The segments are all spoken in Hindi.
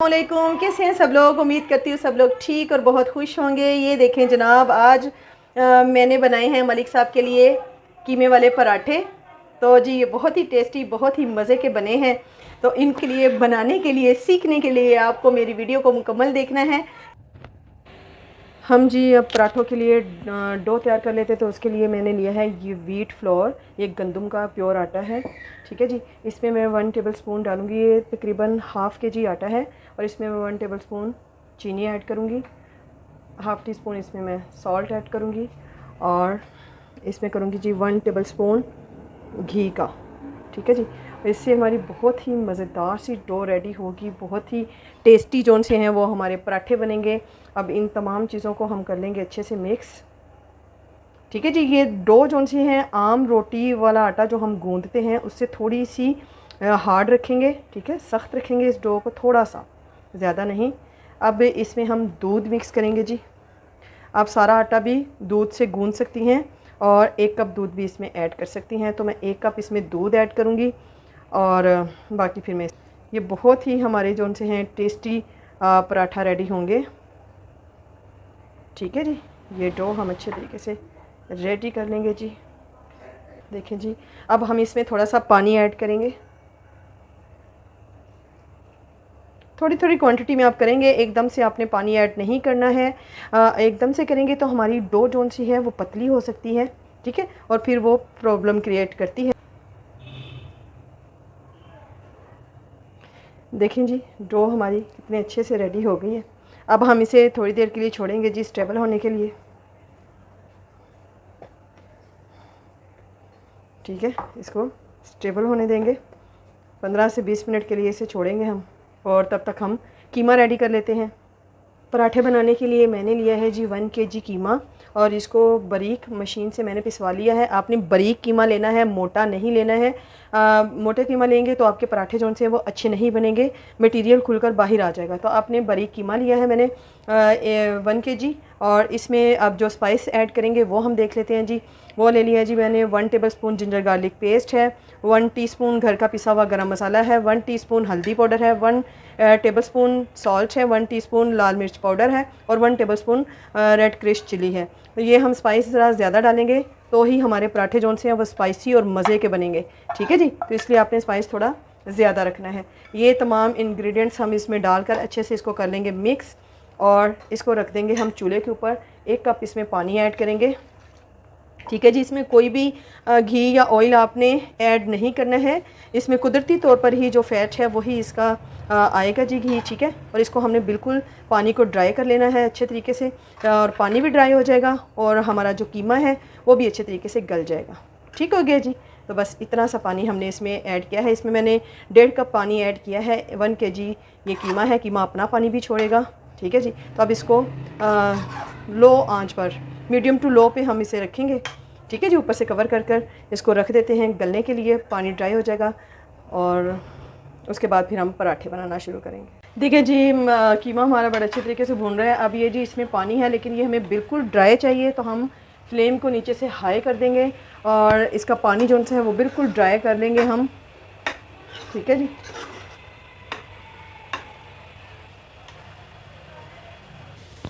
वालेकुम, कैसे हैं सब लोग। उम्मीद करती हूँ सब लोग ठीक और बहुत खुश होंगे। ये देखें जनाब, आज मैंने बनाए हैं मलिक साहब के लिए कीमे वाले पराठे। तो जी ये बहुत ही टेस्टी, बहुत ही मज़े के बने हैं। तो इनके लिए बनाने के लिए, सीखने के लिए आपको मेरी वीडियो को मुकम्मल देखना है। हम जी अब पराठों के लिए डो तैयार कर लेते। तो उसके लिए मैंने लिया है ये व्हीट फ्लोर, ये गंदम का प्योर आटा है। ठीक है जी, इसमें मैं 1 टेबल स्पून डालूँगी। ये तकरीबन हाफ़ के जी आटा है और इसमें मैं 1 टेबल स्पून चीनी ऐड करूँगी। हाफ़ टी स्पून इसमें मैं सॉल्ट ऐड करूँगी और इसमें करूँगी जी 1 टेबल स्पून घी का। ठीक है जी, इससे हमारी बहुत ही मज़ेदार सी डो रेडी होगी। बहुत ही टेस्टी जोन से हैं वो हमारे पराठे बनेंगे। अब इन तमाम चीज़ों को हम कर लेंगे अच्छे से मिक्स। ठीक है जी, ये डो जोन सी हैं आम रोटी वाला आटा जो हम गूंदते हैं उससे थोड़ी सी हार्ड रखेंगे। ठीक है, सख्त रखेंगे इस डो को, थोड़ा सा, ज़्यादा नहीं। अब इसमें हम दूध मिक्स करेंगे जी। आप सारा आटा भी दूध से गूंद सकती हैं और 1 कप दूध भी इसमें ऐड कर सकती हैं। तो मैं 1 कप इसमें दूध ऐड करूँगी और बाकी फिर मैं ये बहुत ही हमारे जो से हैं टेस्टी पराठा रेडी होंगे। ठीक है जी, ये डो हम अच्छे तरीके से रेडी कर लेंगे जी। देखें जी, अब हम इसमें थोड़ा सा पानी ऐड करेंगे। थोड़ी थोड़ी क्वांटिटी में आप करेंगे, एकदम से आपने पानी ऐड नहीं करना है। एकदम से करेंगे तो हमारी डो जोन सी है वो पतली हो सकती है। ठीक है, और फिर वो प्रॉब्लम क्रिएट करती है। देखें जी, डो हमारी कितने अच्छे से रेडी हो गई है। अब हम इसे थोड़ी देर के लिए छोड़ेंगे जी स्टेबल होने के लिए। ठीक है, इसको स्टेबल होने देंगे, 15 से 20 मिनट के लिए इसे छोड़ेंगे हम। और तब तक हम कीमा रेडी कर लेते हैं। पराठे बनाने के लिए मैंने लिया है जी 1 केजी कीमा और इसको बारीक मशीन से मैंने पिसवा लिया है। आपने बारीक कीमा लेना है, मोटा नहीं लेना है। मोटे कीमा लेंगे तो आपके पराठे जो से वो अच्छे नहीं बनेंगे, मटेरियल खुलकर बाहर आ जाएगा। तो आपने बारीक कीमा लिया है मैंने 1 केजी। और इसमें अब जो स्पाइस ऐड करेंगे वो हम देख लेते हैं जी। वो ले लिया जी मैंने 1 table spoon ginger garlic paste है, 1 टीस्पून घर का पिसा हुआ गरम मसाला है, 1 टीस्पून हल्दी पाउडर है, 1 टेबल स्पून सॉल्ट है, 1 टीस्पून लाल मिर्च पाउडर है और 1 tablespoon red crush chilli है। तो ये हम स्पाइस ज़रा ज़्यादा डालेंगे तो ही हमारे पराठे जोन से हैं वो स्पाइसी और मज़े के बनेंगे। ठीक है जी, तो इसलिए आपने स्पाइस थोड़ा ज़्यादा रखना है। ये तमाम इंग्रेडिएंट्स हम इसमें डालकर अच्छे से इसको कर लेंगे मिक्स और इसको रख देंगे हम चूल्हे के ऊपर। 1 कप इसमें पानी ऐड करेंगे। ठीक है जी, इसमें कोई भी घी या ऑयल आपने ऐड नहीं करना है। इसमें कुदरती तौर पर ही जो फ़ैट है वही इसका आएगा जी, घी। ठीक है, और इसको हमने बिल्कुल पानी को ड्राई कर लेना है अच्छे तरीके से और पानी भी ड्राई हो जाएगा और हमारा जो कीमा है वो भी अच्छे तरीके से गल जाएगा। ठीक हो गया जी, तो बस इतना सा पानी हमने इसमें ऐड किया है। इसमें मैंने 1.5 कप पानी ऐड किया है। 1 केजी ये कीमा है, कीमा अपना पानी भी छोड़ेगा। ठीक है जी, तो अब इसको लो आंच पर, मीडियम टू लो पे हम इसे रखेंगे। ठीक है जी, ऊपर से कवर कर इसको रख देते हैं गलने के लिए। पानी ड्राई हो जाएगा और उसके बाद फिर हम पराठे बनाना शुरू करेंगे। देखिए जी, कीमा हमारा बड़ा अच्छे तरीके से भून रहा है। अब ये जी इसमें पानी है लेकिन ये हमें बिल्कुल ड्राई चाहिए, तो हम फ्लेम को नीचे से हाई कर देंगे और इसका पानी जो है वो बिल्कुल ड्राई कर लेंगे हम। ठीक है जी,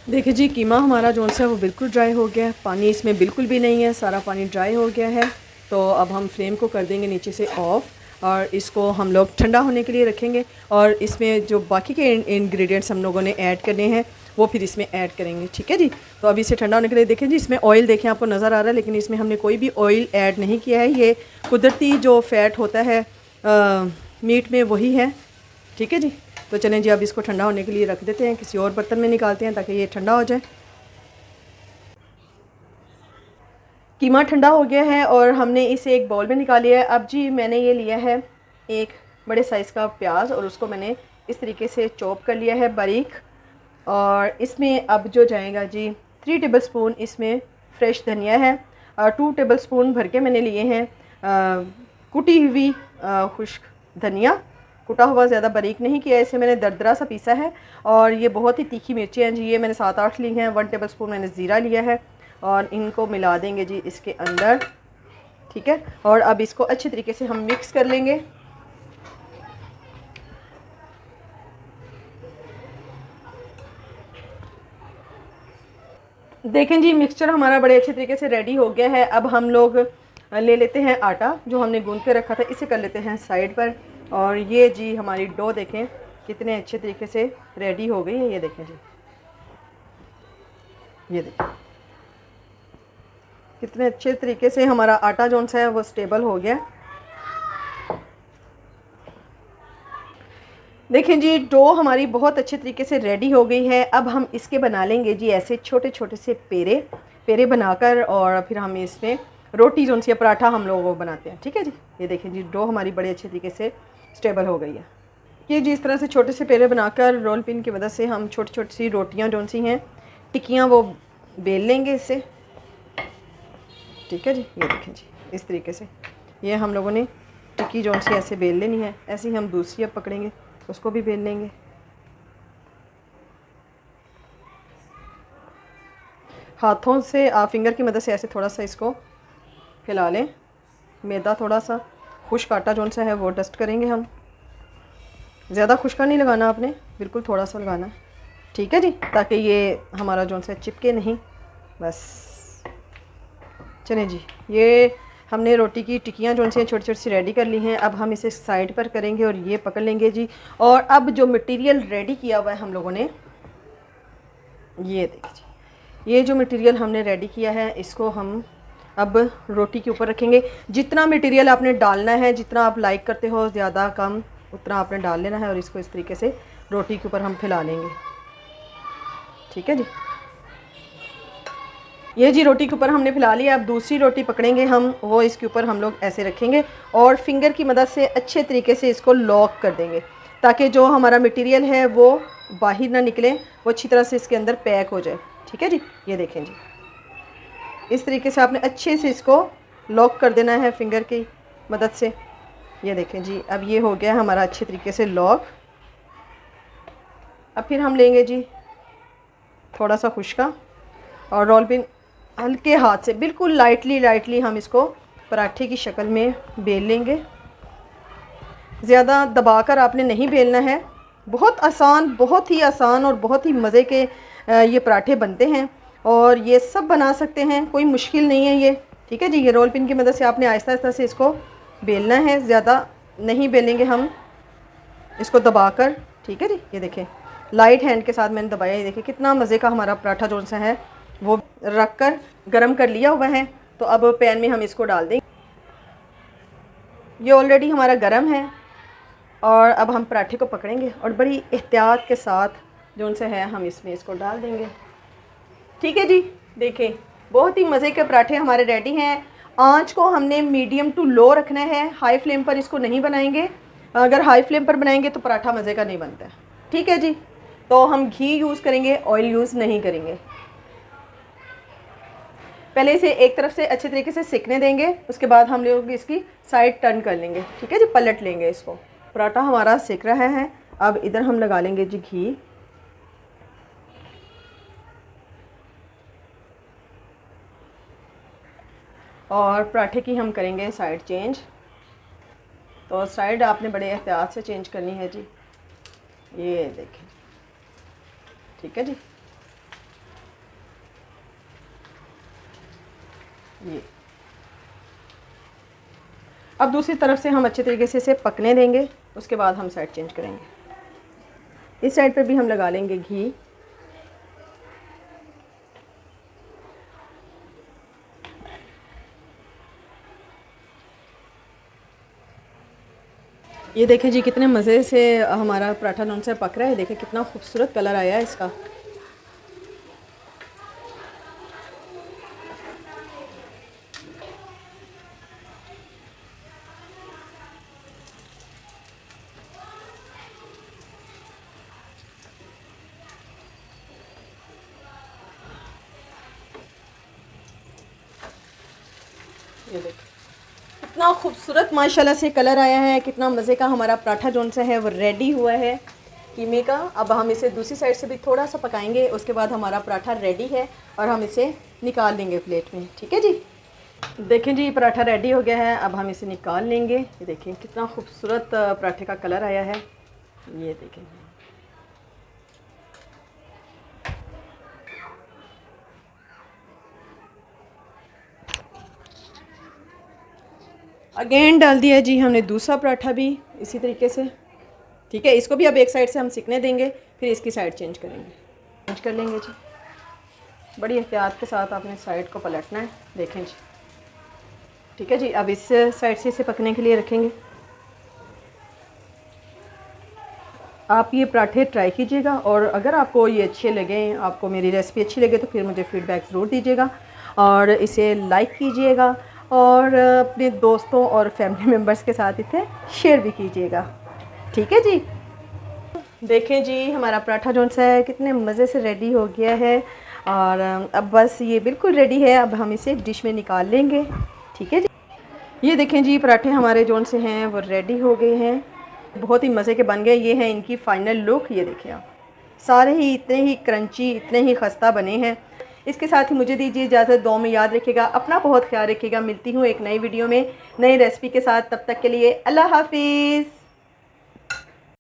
देखिए जी, कीमा हमारा जो है वो बिल्कुल ड्राई हो गया है। पानी इसमें बिल्कुल भी नहीं है, सारा पानी ड्राई हो गया है। तो अब हम फ्लेम को कर देंगे नीचे से ऑफ़ और इसको हम लोग ठंडा होने के लिए रखेंगे। और इसमें जो बाकी के इंग्रेडिएंट्स हम लोगों ने ऐड करने हैं वो फिर इसमें ऐड करेंगे। ठीक है जी, तो अभी इसे ठंडा होने के लिए देखें जी, इसमें ऑयल देखें आपको नज़र आ रहा है लेकिन इसमें हमने कोई भी ऑयल ऐड नहीं किया है। ये कुदरती जो फ़ैट होता है मीट में वही है। ठीक है जी, तो चलें जी अब इसको ठंडा होने के लिए रख देते हैं, किसी और बर्तन में निकालते हैं ताकि ये ठंडा हो जाए। कीमा ठंडा हो गया है और हमने इसे एक बाउल में निकाल लिया है। अब जी मैंने ये लिया है एक बड़े साइज़ का प्याज और उसको मैंने इस तरीके से चॉप कर लिया है बारीक। और इसमें अब जो जाएगा जी 3 टेबल स्पून इसमें फ्रेश धनिया है और 2 टेबल स्पून भर के मैंने लिए हैं कुटी हुई खुश्क धनिया। कुटा हुआ ज़्यादा बारीक नहीं किया, इसे मैंने दरदरा सा पीसा है। और ये बहुत ही तीखी मिर्ची हैं जी, ये मैंने 7-8 ली हैं। 1 टेबल स्पून मैंने ज़ीरा लिया है और इनको मिला देंगे जी इसके अंदर। ठीक है, और अब इसको अच्छे तरीके से हम मिक्स कर लेंगे। देखें जी, मिक्सचर हमारा बड़े अच्छे तरीके से रेडी हो गया है। अब हम लोग ले लेते हैं आटा जो हमने गूंद के रखा था, इसे कर लेते हैं साइड पर। और ये जी हमारी डो देखें कितने अच्छे तरीके से रेडी हो गई है। ये देखें जी, ये देखें कितने अच्छे तरीके से हमारा आटा जो सा है वो स्टेबल हो गया। देखें जी, डो हमारी बहुत अच्छे तरीके से रेडी हो गई है। अब हम इसके बना लेंगे जी ऐसे छोटे छोटे से पेरे बनाकर, और फिर हम इसमें रोटी जो सी पराठा हम लोग वो बनाते हैं। ठीक है जी, ये देखें जी, डो हमारी बड़े अच्छे तरीके से स्टेबल हो गई है। ये जी इस तरह से छोटे से पेरे बनाकर रोल पिन की मदद से हम छोटी छोटी सी रोटियां जो सी हैं, टिक्कियाँ, वो बेल लेंगे इससे। ठीक है जी, ये देखें जी, इस तरीके से ये हम लोगों ने टिक्की जो सी ऐसे बेल लेनी है। ऐसे ही हम दूसरी अब पकड़ेंगे, उसको भी बेल लेंगे। हाथों से फिंगर की मदद से ऐसे थोड़ा सा इसको हिला लें। मैदा थोड़ा सा खुश्क आटा जो सा है वो डस्ट करेंगे हम। ज़्यादा खुश्का नहीं लगाना आपने, बिल्कुल थोड़ा सा लगाना है। ठीक है जी, ताकि ये हमारा जो सा चिपके नहीं। बस चलें जी, ये हमने रोटी की टिक्कियाँ जो सी छोटी छोटी सी रेडी कर ली हैं। अब हम इसे साइड पर करेंगे और ये पकड़ लेंगे जी। और अब जो मटेरियल रेडी किया हुआ है हम लोगों ने, ये देखिए जी, ये जो मटेरियल हमने रेडी किया है इसको हम अब रोटी के ऊपर रखेंगे। जितना मटेरियल आपने डालना है, जितना आप लाइक करते हो, ज़्यादा कम, उतना आपने डाल लेना है। और इसको इस तरीके से रोटी के ऊपर हम फैला लेंगे। ठीक है जी, ये जी रोटी के ऊपर हमने फैला लिया। अब दूसरी रोटी पकड़ेंगे हम, वो इसके ऊपर हम लोग ऐसे रखेंगे और फिंगर की मदद से अच्छे तरीके से इसको लॉक कर देंगे, ताकि जो हमारा मटेरियल है वो बाहर ना निकले, वो अच्छी तरह से इसके अंदर पैक हो जाए। ठीक है जी, ये देखें जी, इस तरीके से आपने अच्छे से इसको लॉक कर देना है फिंगर की मदद से। ये देखें जी, अब ये हो गया हमारा अच्छे तरीके से लॉक। अब फिर हम लेंगे जी थोड़ा सा खुश्का और रोल पिन, हल्के हाथ से बिल्कुल लाइटली हम इसको पराठे की शक्ल में बेल लेंगे। ज़्यादा दबाकर आपने नहीं बेलना है। बहुत आसान, बहुत ही आसान और बहुत ही मज़े के ये पराठे बनते हैं और ये सब बना सकते हैं, कोई मुश्किल नहीं है ये। ठीक है जी, ये रोल पिन की मदद से आपने आहिस्ता आहिस्ता से इसको बेलना है, ज़्यादा नहीं बेलेंगे हम इसको दबाकर। ठीक है जी, ये देखें लाइट हैंड के साथ मैंने दबाया। ये देखें कितना मज़े का हमारा पराठा जो सा है वो रख कर गर्म कर लिया हुआ है। तो अब पैन में हम इसको डाल देंगे। ये ऑलरेडी हमारा गर्म है और अब हम पराठे को पकड़ेंगे और बड़ी एहतियात के साथ जो सा है हम इसमें इसको डाल देंगे। ठीक है जी, देखें बहुत ही मज़े के पराठे हमारे रेडी हैं। आंच को हमने मीडियम टू लो रखना है, हाई फ्लेम पर इसको नहीं बनाएंगे। अगर हाई फ्लेम पर बनाएंगे तो पराठा मज़े का नहीं बनता है। ठीक है जी, तो हम घी यूज़ करेंगे, ऑयल यूज़ नहीं करेंगे। पहले इसे एक तरफ से अच्छे तरीके से सिकने देंगे, उसके बाद हम लोग इसकी साइड टर्न कर लेंगे। ठीक है जी, पलट लेंगे इसको। पराठा हमारा सिक रहा है। अब इधर हम लगा लेंगे जी घी। और पराठे की हम करेंगे साइड चेंज। तो साइड आपने बड़े एहतियात से चेंज करनी है जी। ये देखें, ठीक है जी, ये अब दूसरी तरफ से हम अच्छे तरीके से इसे पकने देंगे, उसके बाद हम साइड चेंज करेंगे। इस साइड पर भी हम लगा लेंगे घी। ये देखें जी कितने मज़े से हमारा पराठा नॉन से पक रहा है। देखें कितना खूबसूरत कलर आया है इसका। ये देखें कितना खूबसूरत माशाल्लाह से कलर आया है। कितना मज़े का हमारा पराठा जोन सा है वो रेडी हुआ है कीमे का। अब हम इसे दूसरी साइड से भी थोड़ा सा पकाएंगे, उसके बाद हमारा पराठा रेडी है और हम इसे निकाल लेंगे प्लेट में। ठीक है जी, देखें जी पराठा रेडी हो गया है। अब हम इसे निकाल लेंगे। ये देखें कितना खूबसूरत पराठे का कलर आया है। ये देखें, अगेन डाल दिया जी हमने दूसरा पराठा भी इसी तरीके से। ठीक है, इसको भी अब एक साइड से हम सिकने देंगे, फिर इसकी साइड चेंज करेंगे, चेंज कर लेंगे जी। बड़ी एहतियात के साथ आपने साइड को पलटना है, देखें जी। ठीक है जी, अब इस साइड से इसे पकने के लिए रखेंगे। आप ये पराठे ट्राई कीजिएगा और अगर आपको ये अच्छे लगें, आपको मेरी रेसिपी अच्छी लगे तो फिर मुझे फ़ीडबैक ज़रूर दीजिएगा और इसे लाइक कीजिएगा और अपने दोस्तों और फैमिली मेम्बर्स के साथ इसे शेयर भी कीजिएगा। ठीक है जी, देखें जी हमारा पराठा जो सा है कितने मज़े से रेडी हो गया है और अब बस ये बिल्कुल रेडी है। अब हम इसे डिश में निकाल लेंगे। ठीक है जी, ये देखें जी पराठे हमारे जो से हैं वो रेडी हो गए हैं, बहुत ही मज़े के बन गए। ये है इनकी फ़ाइनल लुक, ये देखिए आप, सारे ही इतने ही क्रंची, इतने ही खस्ता बने हैं। इसके साथ ही मुझे दीजिए इजाज़त। दुआ में याद रखिएगा, अपना बहुत ख्याल रखिएगा। मिलती हूँ एक नई वीडियो में नई रेसिपी के साथ, तब तक के लिए अल्लाह हाफिज़।